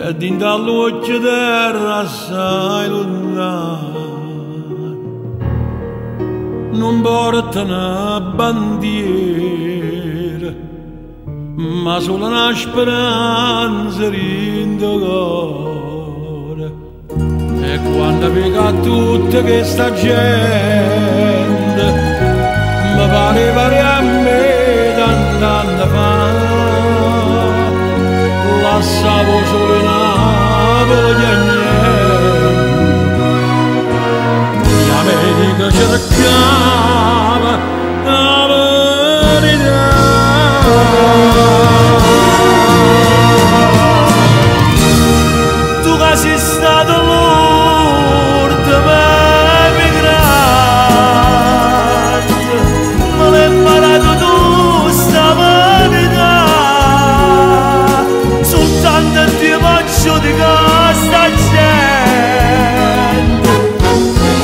e din dall'occhio terra assai lontano non porta una bandiera ma solo una speranza in tuo cuore. E quando vedo a tutta questa gente mi pare a me tant'anni fa lasciavo solo una voglia niente e America cercava la verità. Tu che sei stato l'ultimo emigrante me l'hai imparato tu sta verità soltanto ti faccio di questa gente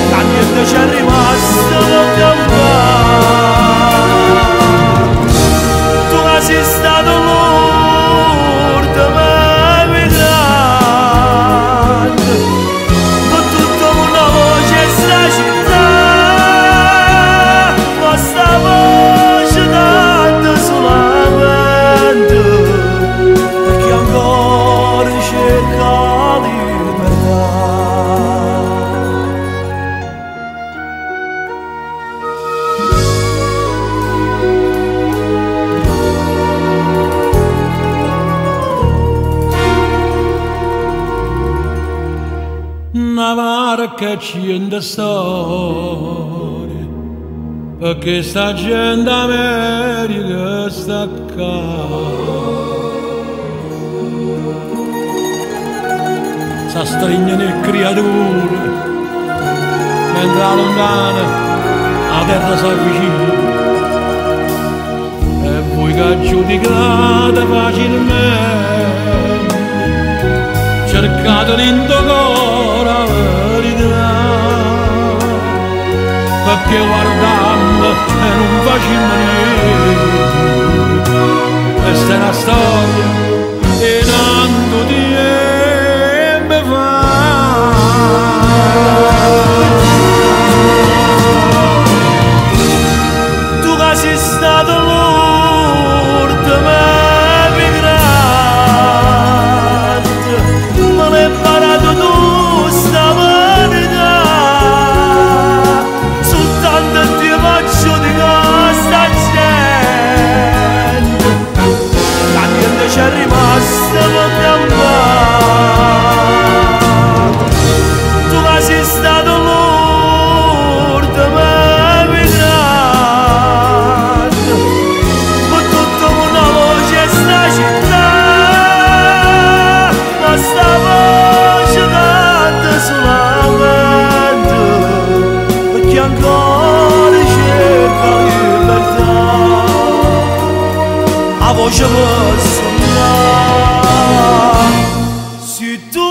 che niente c'è rimasto non campare. Tu che sei stato l'ultimo emigrante con tutta una voce sta città ma sta voce tanto solamente perché ancora cerca libertà. Una barca c'è storia perché sta gente America sta qua. Si stringono le creature mentre da lontana la terra si avvicina e voi che giudicate facilmente cercate in tuo cuore la verità perché guardando e non facendo niente questa è una storia e tanto tempo fa. Tu che sei stato l'ultimo emigrante me l'hai imparato tu sta verità soltanto ti faccio di questa gente che niente c'è rimasto non campare. Tu che sei stato l'ultimo emigrante con tutta una voce sta città ma sta voce tanto solamente perché ancora cerca libertà. La voce per sognare se tu